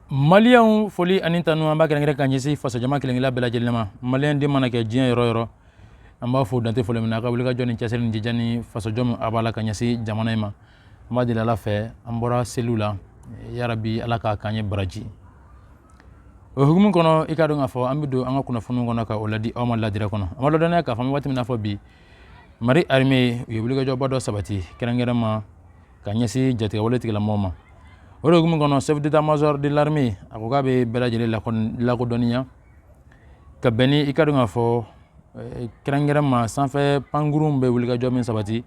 Malien foli ani tanu amba kengere kanyesi faso jama kelengila bela jelema malien de manake jien yoro amba fo dante fole mina ka wulika joni chasel ni jani faso jom abala kanyesi jamana ima amba de la fe ambora selula ya rabbi alaka kanye baraji o hugumun kono ikado ngafo ambido anga kuna funu kono ka oladi o mala dire kono amalo dana ka fami wati mina fo bi mari armée yo wulika jo bado sabati kengere ma kanyesi jati wala tigala moma oro gum gono chef d'état-major de l'armée akoga be belajele la ko doniya ka beni ikadu ngafo krangera ma sanfé pangurum be wulga jomin sabati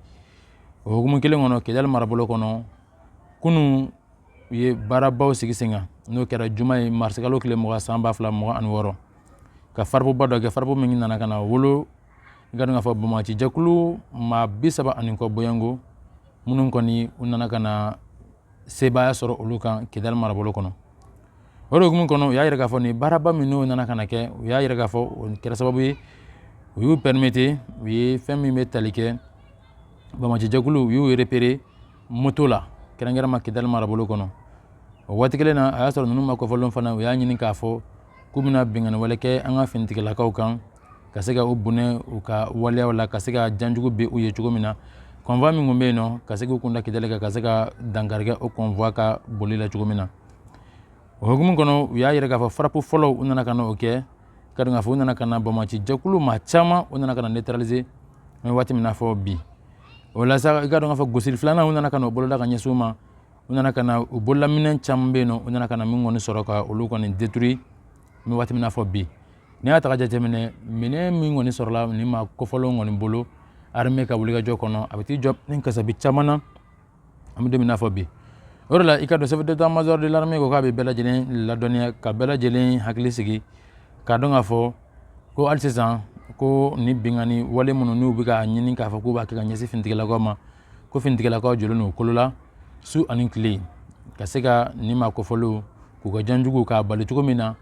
o gum kele ngono kedal marabolo kono kunu ye barabaw sigisinga no kera jumay marsigalo kele mo samba fla mo an woro ka farbu bado ga farbu mi nana kana wolo ikadu ngafo buma ci jakulu ma bisaba anin ko boyango munun koni unana kana seba soro ulukan kidal marabolo kono oro gum kono ya yira fo ni baraba minu nana kana ke ya yira fo kera sababu yu permettre wi femi metalike ba ma jagulu yu repérer moto la kera ngara ma kidal marabolo kono watikele na aya soro nunu mako folon fana ya nyini ka fo kumina bingana wala ke anga fintikela ka ukan kasega ubune uka wala wala kasega janjugo be uye chugomina convoi mi ngombe no kasega kunda kidalega kasega dangarga o convoi ka bolila chugomina hogum kono ya yira ka frappe follow unana kana oke kadunga fo unana kana bama ci jakulu ma chama unana kana neutraliser me wati mina fo bi wala sa kadunga fo gosil flana unana kana bolola ka nyesuma unana kana ubola minen chambe no unana kana mi ngoni soroka uluko ni détruit me wati mina fo bi ni ata ka jatemene mine mi ngoni sorla ni ma ko follow ngoni bolo armée ka wuliga jokono abiti job nin kasabi chamana am de mina fo bi orla ikado chef d'état-major de l'armée ko ka be bela jelen la donia ka bela jelen hakli sigi ka donga fo ko alsesan ko ni bingani wale munu nu biga nyini ka fo ko ba ka nyesi fintigela goma ko fintigela ko jolo no kolula su anin clé ka sega ni ma ko folo ko ga janjugo ka bali tuko mina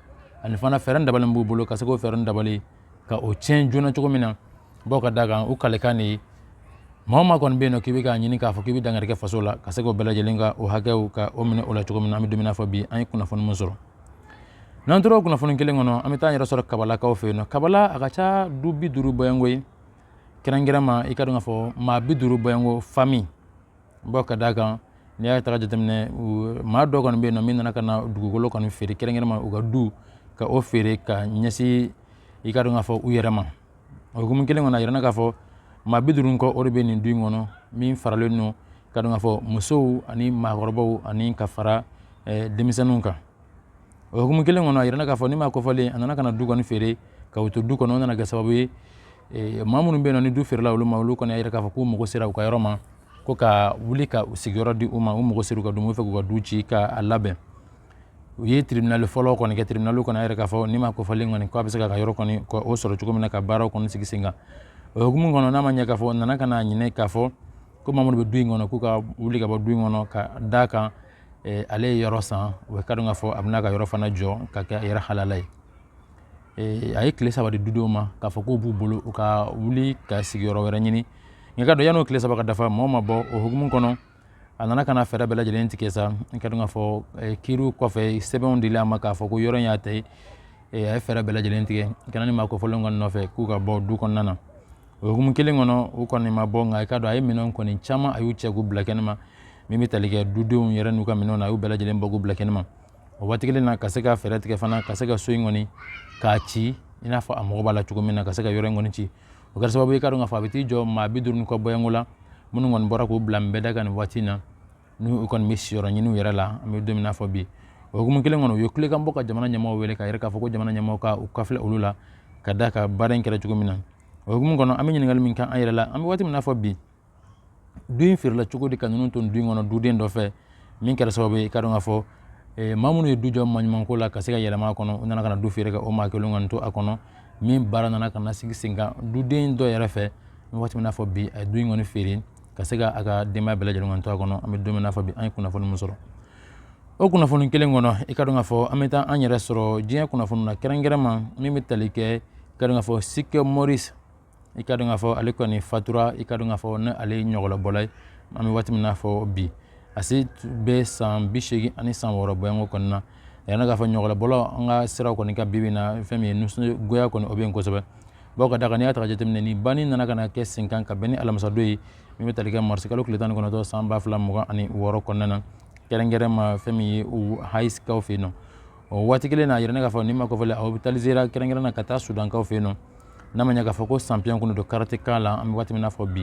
an fana feranda balan bu bolo ka sego feranda bali ka o chen jona tuko mina boka daga u kalekani mama kon beno kibi ka nyini ka fo kibi dangar ke fasola ka sego bela jelinga o hagew ka o mine ola tuko mina mi domina fo bi ay kuna fon musoro nan toro kuna fon kele ngono amita nyara soro kabala ka o feno kabala agacha du bi duru boyangoy kirangira ma ikadu ngafo ma bi duru boyango famille boka daga ni ay taga jetemne ma do kon beno min naka na dugugolo kon feri kirangira ma uga du ka o feri ka nyasi ikadu ngafo uyerama o gum kele ngona yirana ka fo ma bidurun ko orbe ni du ngono min faraleno kadu ngafo muso ani ma gorbo ani ka fara demisanunka o gum kele ngona yirana ka fo ni ma ko fole anana kana du kon fere ka wuto du kono nana ga sababu mamunu be no ni du fere la uluma ulu kono yiraka fo ko mo ko sira ko yoroma ko ka wulika usigoro di uma mo ko siru ka du mo fe ko duci ka alabe ye tribunal folo ko ne ke tribunal ko na yiraka fo ni ma ko fole ngoni ko abisa ka yoro ko ni ko o soro chuko mina ka baro ko ni sigisinga o gumu ngono na manya ka fo nana kana nyine ka fo ko mamudu be duingo no ku ka wulika ba duingo no ka daka ale yoro san we ka dunga fo abna ka yoro fana jo ka ka yara halalai ay kle sabadi dudoma ka fo ko bu bolo ka wuli ka sigoro wera nyini ngaka do yano kle sabaka dafa moma bo o gumu kono anana kana fera bela jelen tikesa ka dunga fo kiru ko fe sebon dila maka fo ko yoro nyate ay fera bela jelen tike kanani ma ko fo longon no fe ku ka bo du kon nana o gum kele ngono u kon ma bo ngai ka do ay minon kon chama ayu che gu blakenma mimi talike dudu yere nu ka minon ayu bela jelen bo gu blakenma o watikele na kaseka fera tike fana kaseka so ngoni ka ci ina fa amogo bala chugo mina kaseka yore ngoni ci o gar sababu ka do nga fa biti jo ma bidurun ko boyangula munu ngon bora ko blambe daga ni watina nu kon mission nyinu yere la mi domina fo bi o gum kele ngono yo kle kam boka jamana nyamo wele ka yere ka fo ko jamana nyamo ka u kafle ulula kadaka baren kera chugo mina o gum ngono ami nyingal min kan ayela la ami wati mina fo bi duin fir la chugo di kanun ton duin ngono duden do fe min kera sababu ka do nga fo mamunu ye du jo man ko la kasega yela ma kono unana kana du fir ka o ma kelu nganto akono min barana na kana sigisinga duden do yere fe mi wati mina fo bi ay duin ngono firin kasega aga dema bela jelu nganto akono ami do mina fo bi ay kuna fo musoro o kuna fo kele ngono ikadu nga fo amita anyere soro jia kuna fo na kerangerama mimi talike kadu nga fo Sikke Maurice ikadu nga fo ale koni fatura ikadu nga fo na ale nyogolo bolay ami wati mina fo bi asi be san bishegi ani san woro boyango konna yana ga fa nyogola bolo nga sira ko ni ka bibina femi nusu goya ko o ben ko sobe boko daga ni ata jetem ni bani nana kana ke sinkan ka beni alamsa doyi mi talika marsikalo kletan ko to samba flam mo ani woro ko nana kerengere ma femi high scout fino o watikile na yirene ga fa ni ma ko fele hospitalisera kerengere na kata sudan ka fino na manya ga fa ko champion ko do karate kala am watimi na fo bi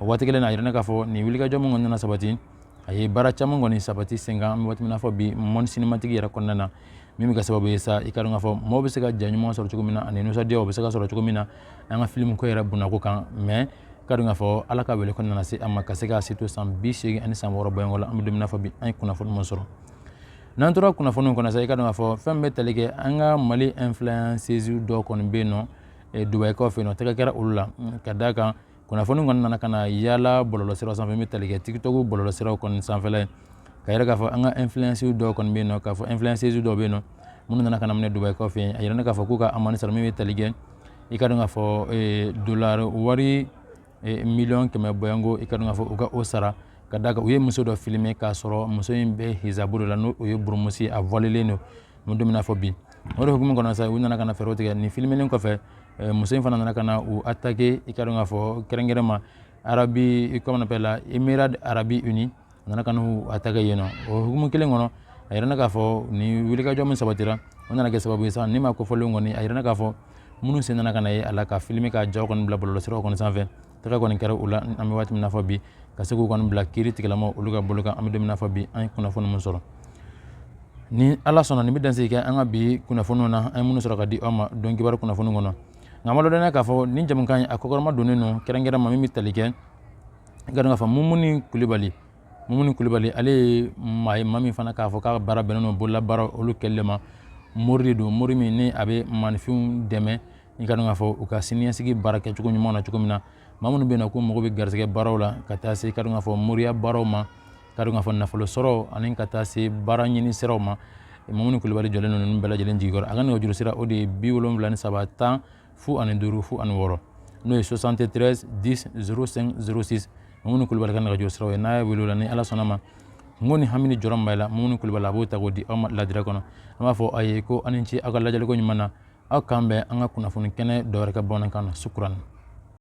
o watikile na yirene ga fa ni wilga jomo ngona sabati ay bara chamo ngoni sabati senga am watimi na fo bi mon cinematique yara ko nana mimi ga sababu yesa ikaru nga fo mo be se ga janyu mo soro chukumina ani no sa dio be se ga soro chukumina nga film ko yara buna ko kan mais kadu nga fo ala ka wele ko nana se amma ka se ga sito sam bi se ani sam woro boyengola am dum na fo bi ay kuna fo mo soro nan tora kuna fo non ko na sa ikadu nga fo fembe telege anga mali influences do kon be no e dubai ko fe no te ka kera ulla kadaka kuna fo non nana kana yala bololo sero sam fembe telege tiktok bololo sero kon sam fele kayira ka fo anga influence do kon be no ka fo influences do be no mun nana kana mne dubai ko fe ayira ka fo ku ka amani sar mi telige ikadu nga fo dollar wari million keme boyango ikadu nga fo uga osara kadaka uye muso do filmer ka soro muso imbe hizabudo la no uye burmusi a volele no mun domina fo bi woro hukumu kono sa unana kana ferote ni filmer len ko fe muso fana nana kana u attaquer ikadu nga fo kerengere ma arabi comme on appelle la Émirats Arabes Unis nana kanu ataka yeno o hukumu kile ngono ayirana ka fo ni wili ka jomun sabatira onana ke sababu isa ni ma ko folo ngoni ayirana ka fo munu senana kana ye ala ka filmi ka jaw kon bla bolo siro kon sanfe taka kon kera ula ami wati mina fo bi ka segu kon bla kiri tikalamo uluga boluga ami demina fo bi ay kuna fo mun soro ni ala sona ni bidanse ke anga bi kuna fo na ay munu soro ka di oma don kibar kuna fo ngono ngamalo dana ka fo ni jam kan akokor ma doneno kerengera ma mi talike garu fa mumuni kulibali ale mai mami fana ka fo ka bara benno bolla bara olu kellema morido morimi ni abe manfum deme ni kanu nga fo u ka siniya sigi barake cuko nyuma na cuko mina mamunu be na ko mo be garsege barawla kata se kanu nga fo moriya barawma kanu nga fo nafolo soro anin kata se baranyini seroma mamunu kulibali joleno nun bela jelen jigor agan nga juru sira odi biwolom vlani sabata fu anin duru fu an woro no 73 10 05 06 mamunu kulibali kan nga juru sira na wilula ni ala sonama ngoni hamini joram bayla mamunu kulibali abo tago di ama la dirakono ama fo aye ko aninci aga lajal ko nyumana akambe anga kuna funu kene dore ka bonan kan sukran